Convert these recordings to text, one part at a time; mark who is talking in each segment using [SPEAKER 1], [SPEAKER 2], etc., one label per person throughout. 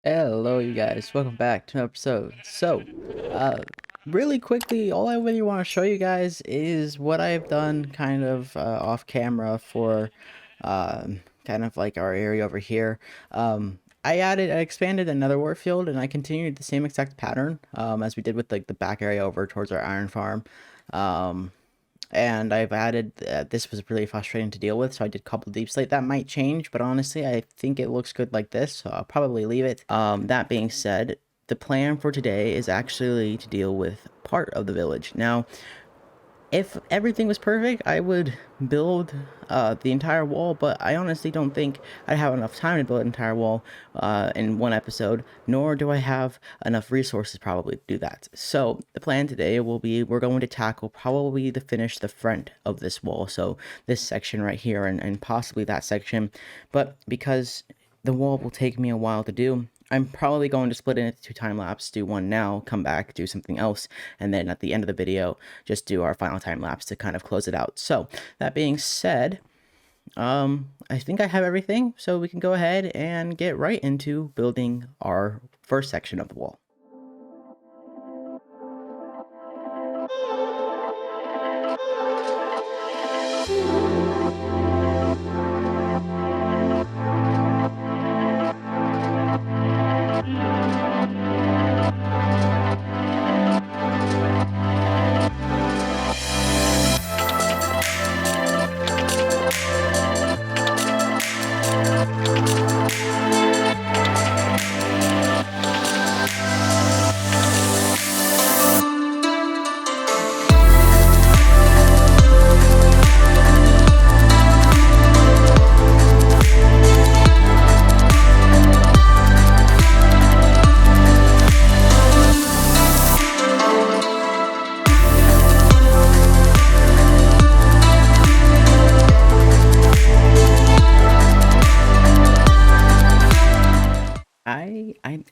[SPEAKER 1] Hello, you guys. Welcome back to another episode. Uh, really quickly, all I really want to show you guys is what I've done kind of off camera for kind of like our area over here. I expanded another warfield and I continued the same exact pattern as we did with like the back area over towards our iron farm. Um, and I've added this was really frustrating to deal with, so I did a couple deep slate. That might change, but honestly I think it looks good like this, so I'll probably leave it. That being said, the plan for today is actually to deal with part of the village. Now, if everything was perfect, I would build the entire wall, but I honestly don't think I'd have enough time to build an entire wall in one episode, nor do I have enough resources probably to do that. So the plan today will be we're going to tackle probably to finish the front of this wall, so this section right here and possibly that section, but because the wall will take me a while to do, I'm probably going to split it into two time lapse, do one now, come back, do something else, and then at the end of the video, just do our final time lapse to kind of close it out. So that being said, I think I have everything, so we can go ahead and get right into building our first section of the wall.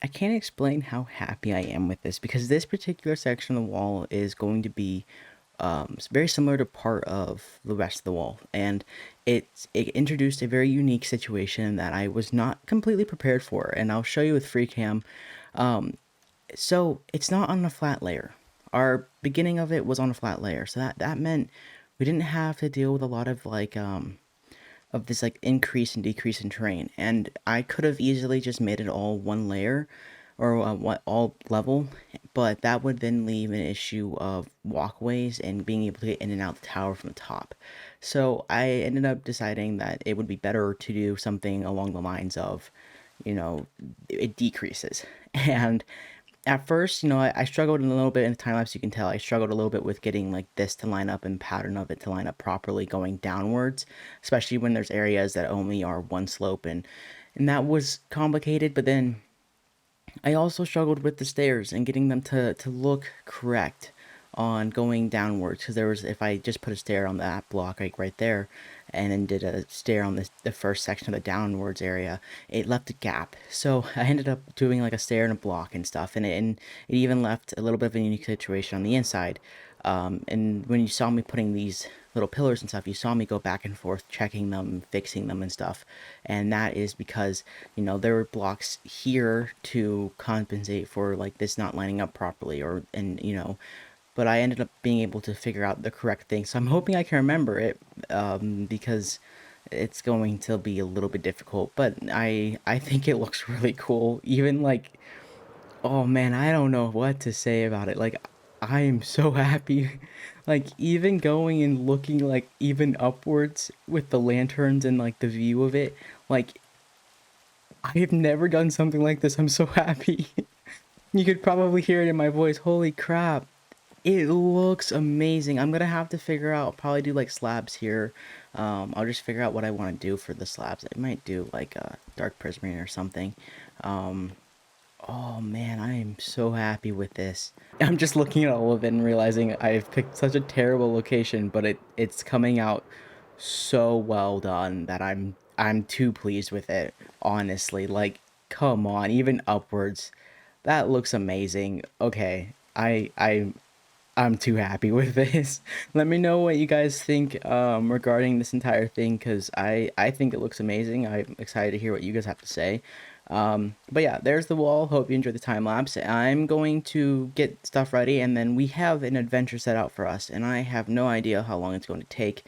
[SPEAKER 1] I can't explain how happy I am with this because this particular section of the wall is going to be very similar to part of the rest of the wall, and it introduced a very unique situation that I was not completely prepared for, and I'll show you with free cam. So it's not on a flat layer. Our beginning of it was on a flat layer, so that meant we didn't have to deal with a lot of like of this like increase and decrease in terrain, and I could have easily just made it all one layer or what all level, but that would then leave an issue of walkways and being able to get in and out the tower from the top. So I ended up deciding that it would be better to do something along the lines of, it decreases. And at first, I struggled a little bit in the time lapse. You can tell I struggled a little bit with getting like this to line up and pattern of it to line up properly going downwards, especially when there's areas that only are one slope, and that was complicated. But then I also struggled with the stairs and getting them to look correct on going downwards, because there was, if I just put a stair on that block like right there and then did a stair on the first section of the downwards area, it left a gap. So I ended up doing like a stair and a block and stuff, and it even left a little bit of a unique situation on the inside. And when you saw me putting these little pillars and stuff, you saw me go back and forth checking them, fixing them and stuff. And that is because, there were blocks here to compensate for like this not lining up properly, but I ended up being able to figure out the correct thing. So I'm hoping I can remember it, because it's going to be a little bit difficult, but I think it looks really cool. Even like, oh man, I don't know what to say about it. Like, I am so happy. Like, even going and looking like even upwards with the lanterns and like the view of it, like I have never done something like this. I'm so happy. You could probably hear it in my voice. Holy crap. It looks amazing. I'm gonna have to figure out, probably do like slabs here. I'll just figure out what I want to do for the slabs. I might do like a dark prismarine or something. Um, Oh man, I am so happy with this. I'm just looking at all of it and realizing I've picked such a terrible location, but it's coming out so well done that I'm too pleased with it, honestly. Like, come on, even upwards. That looks amazing. Okay, I'm too happy with this. Let me know what you guys think regarding this entire thing, because I think it looks amazing. I'm excited to hear what you guys have to say. But yeah, there's the wall. Hope you enjoyed the time lapse. I'm going to get stuff ready, and then we have an adventure set out for us, and I have no idea how long it's going to take.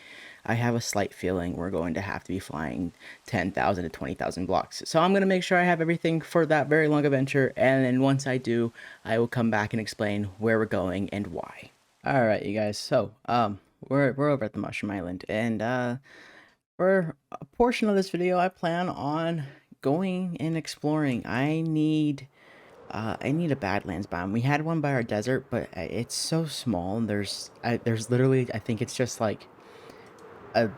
[SPEAKER 1] I have a slight feeling we're going to have to be flying 10,000 to 20,000 blocks. So I'm going to make sure I have everything for that very long adventure, and then once I do, I will come back and explain where we're going and why. All right, you guys. So, we're over at the Mushroom Island, and for a portion of this video, I plan on going and exploring. I need a Badlands biome. We had one by our desert, but it's so small. And there's literally, I think it's just like a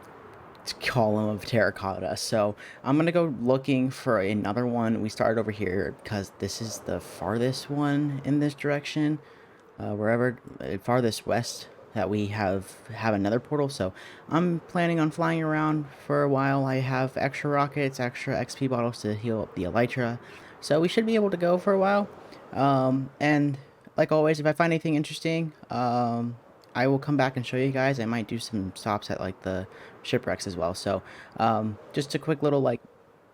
[SPEAKER 1] column of terracotta. So I'm gonna go looking for another one. We started over here because this is the farthest one in this direction, wherever farthest west that we have another portal. So I'm planning on flying around for a while. I have extra rockets, extra XP bottles to heal up the elytra, so we should be able to go for a while. And like always, if I find anything interesting, I will come back and show you guys. I might do some stops at like the shipwrecks as well. So just a quick little like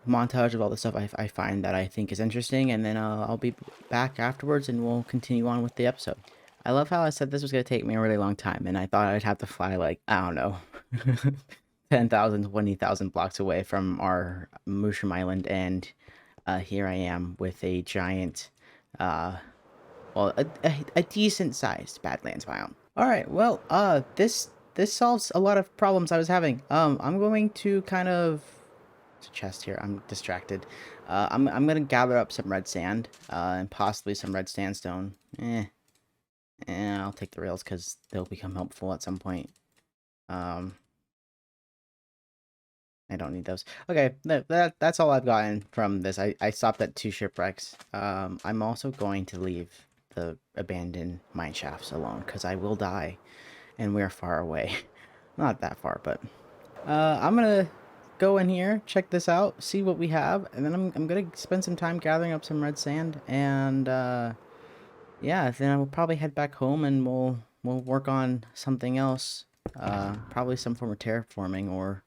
[SPEAKER 1] montage of all the stuff I find that I think is interesting, and then I'll be back afterwards and we'll continue on with the episode. I love how I said this was going to take me a really long time, and I thought I'd have to fly like, I don't know, 10,000, 20,000 blocks away from our Mushroom Island, and here I am with a giant, well, a decent sized Badlands biome. All right, well, this solves a lot of problems I was having. I'm going to kind of chest here. I'm distracted. I'm gonna gather up some red sand, and possibly some red sandstone. I'll take the rails because they'll become helpful at some point. I don't need those. Okay, that's all I've gotten from this. I stopped at 2 shipwrecks. I'm also going to leave the abandoned mine shafts alone because I will die, and we're far away. Not that far, but I'm gonna go in here, check this out, see what we have, and then I'm gonna spend some time gathering up some red sand, and yeah, then I will probably head back home and we'll work on something else. Probably some form of terraforming or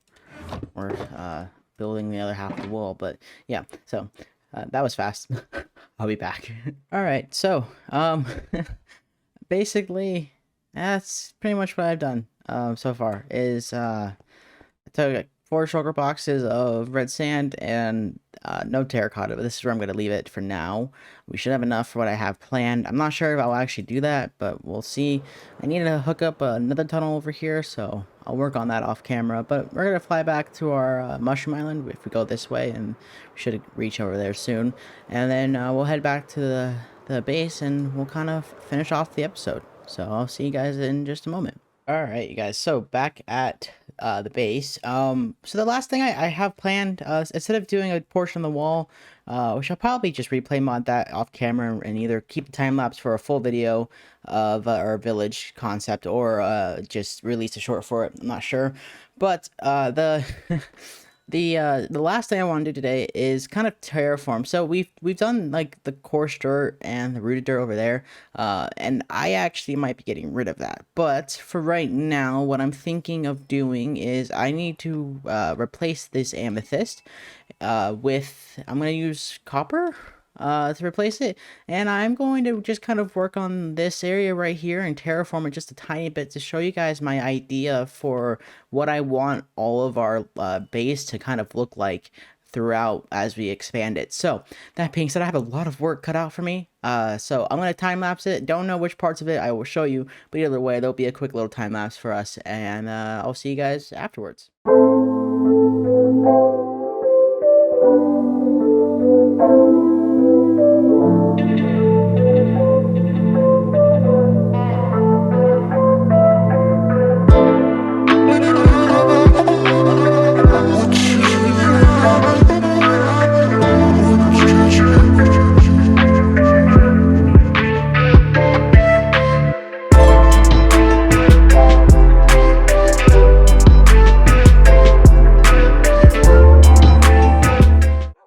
[SPEAKER 1] building the other half of the wall. But yeah, so that was fast. I'll be back. All right, so basically that's pretty much what I've done so far. Is I took like 4 shulker boxes of red sand and no terracotta, but this is where I'm going to leave it for now. We should have enough for what I have planned. I'm not sure if I'll actually do that, but we'll see. I need to hook up another tunnel over here, so I'll work on that off camera. But we're going to fly back to our Mushroom Island if we go this way, and we should reach over there soon. And then we'll head back to the base, and we'll kind of finish off the episode. So I'll see you guys in just a moment. All right, you guys. So back at the base. So the last thing I have planned, instead of doing a portion of the wall, which I'll probably just replay mod that off camera and either keep the time lapse for a full video of our village concept, or just release a short for it. I'm not sure, but the the last thing I want to do today is kind of terraform. So we've done like the coarse dirt and the rooted dirt over there, and I actually might be getting rid of that. But for right now, what I'm thinking of doing is I need to replace this amethyst with, I'm gonna use copper to replace it, and I'm going to just kind of work on this area right here and terraform it just a tiny bit to show you guys my idea for what I want all of our base to kind of look like throughout as we expand it. So that being said, I have a lot of work cut out for me, so I'm going to time lapse it. Don't know which parts of it I will show you, but either way there'll be a quick little time lapse for us, and I'll see you guys afterwards.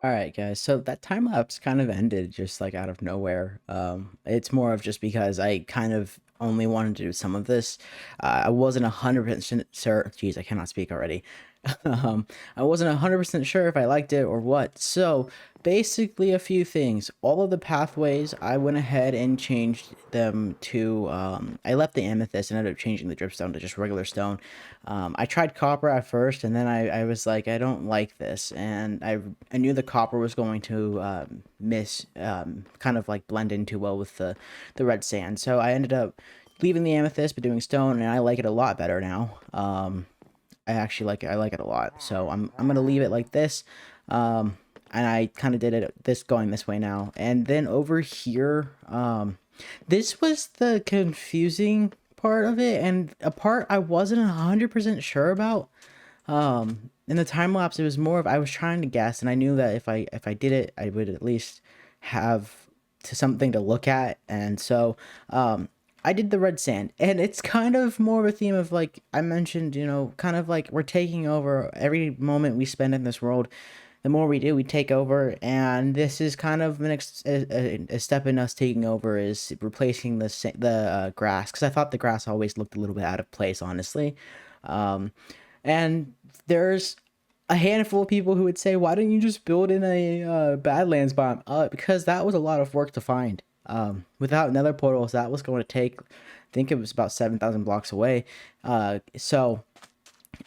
[SPEAKER 1] Alright guys, so that time lapse kind of ended just like out of nowhere. It's more of just because I kind of only wanted to do some of this. I wasn't 100% sure, geez, I cannot speak already. I wasn't 100% sure if I liked it or what. So basically, a few things. All of the pathways, I went ahead and changed them to. I left the amethyst and ended up changing the dripstone to just regular stone. I tried copper at first, and then I was like, I don't like this, and I knew the copper was going to kind of like blend in too well with the red sand. So I ended up leaving the amethyst but doing stone, and I like it a lot better now. I actually like it. I like it a lot. So I'm gonna leave it like this. And I kind of did it this going this way now. And then over here, this was the confusing part of it, and a part I wasn't 100% sure about. In the time lapse, it was more of I was trying to guess, and I knew that if I did it, I would at least have to something to look at, and so I did the red sand, and it's kind of more of a theme of like I mentioned, kind of like we're taking over every moment we spend in this world. The more we do, we take over, and this is kind of a step in us taking over is replacing the grass, because I thought the grass always looked a little bit out of place, honestly. Um, and there's a handful of people who would say, "Why didn't you just build in a Badlands biome?" Because that was a lot of work to find. Without nether portals, that was going to take, I think it was about 7,000 blocks away. So,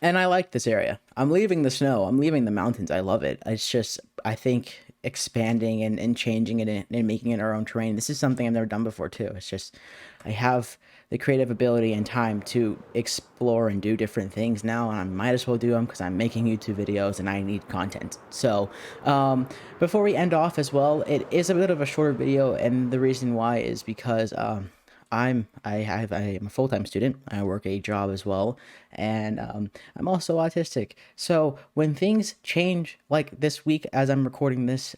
[SPEAKER 1] and I like this area. I'm leaving the snow. I'm leaving the mountains. I love it. It's just, I think expanding and changing it and making it our own terrain. This is something I've never done before too. It's just, I have the creative ability and time to explore and do different things now, and I might as well do them because I'm making YouTube videos and I need content. So, before we end off as well, it is a bit of a shorter video, and the reason why is because I'm a full-time student. I work a job as well, and I'm also autistic. So when things change, like this week as I'm recording this,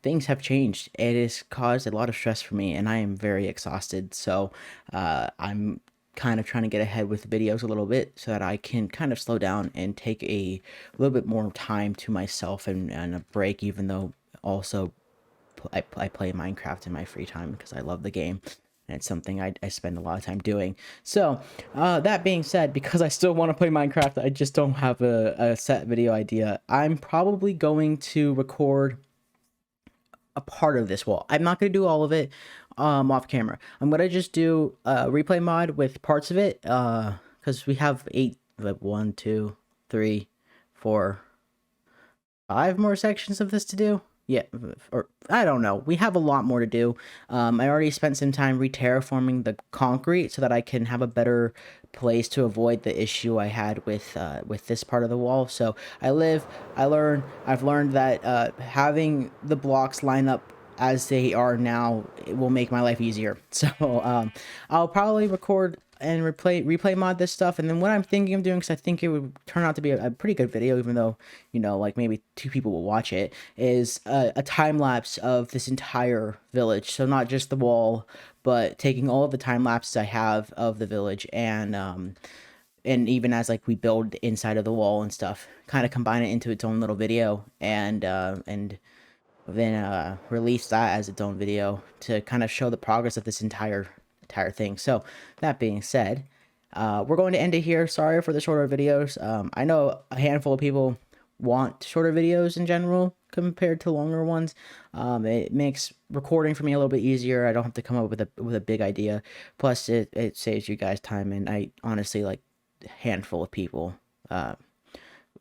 [SPEAKER 1] things have changed. It has caused a lot of stress for me, and I am very exhausted. So I'm kind of trying to get ahead with videos a little bit so that I can kind of slow down and take a little bit more time to myself and a break, even though also I play Minecraft in my free time because I love the game. And it's something I spend a lot of time doing. So, that being said, because I still want to play Minecraft, I just don't have a set video idea. I'm probably going to record a part of this wall. I'm not going to do all of it off camera. I'm going to just do a replay mod with parts of it because we have like 1, 2, 3, 4, 5 more sections of this to do. Yeah, or I don't know. We have a lot more to do. I already spent some time re-terraforming the concrete so that I can have a better place to avoid the issue I had with this part of the wall. So I learn. I've learned that having the blocks line up as they are now, it will make my life easier. So I'll probably record and replay mod this stuff, and then what I'm thinking of doing, because I think it would turn out to be a pretty good video, even though like maybe 2 people will watch it, is a time lapse of this entire village. So not just the wall, but taking all of the time lapses I have of the village, and even as like we build inside of the wall and stuff, kind of combine it into its own little video, and then release that as its own video to kind of show the progress of this entire thing. So that being said, we're going to end it here. Sorry for the shorter videos. I know a handful of people want shorter videos in general compared to longer ones. It makes recording for me a little bit easier. I don't have to come up with a big idea. Plus, it saves you guys time, and I honestly, like, a handful of people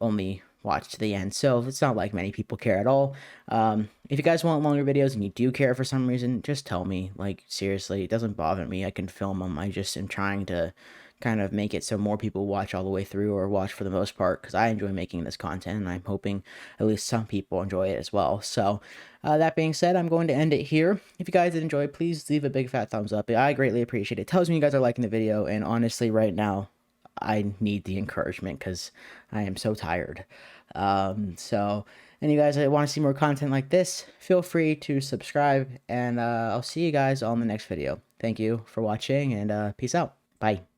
[SPEAKER 1] only watch to the end, so it's not like many people care at all. If you guys want longer videos and you do care for some reason, just tell me. Like, seriously, it doesn't bother me. I can film them. I just am trying to kind of make it so more people watch all the way through, or watch for the most part, because I enjoy making this content, and I'm hoping at least some people enjoy it as well. So that being said, I'm going to end it here. If you guys did enjoy, please leave a big fat thumbs up. I greatly appreciate it. It tells me you guys are liking the video, and honestly, right now, I need the encouragement because I am so tired. And you guys want to see more content like this, feel free to subscribe, and I'll see you guys on the next video. Thank you for watching, and peace out. Bye.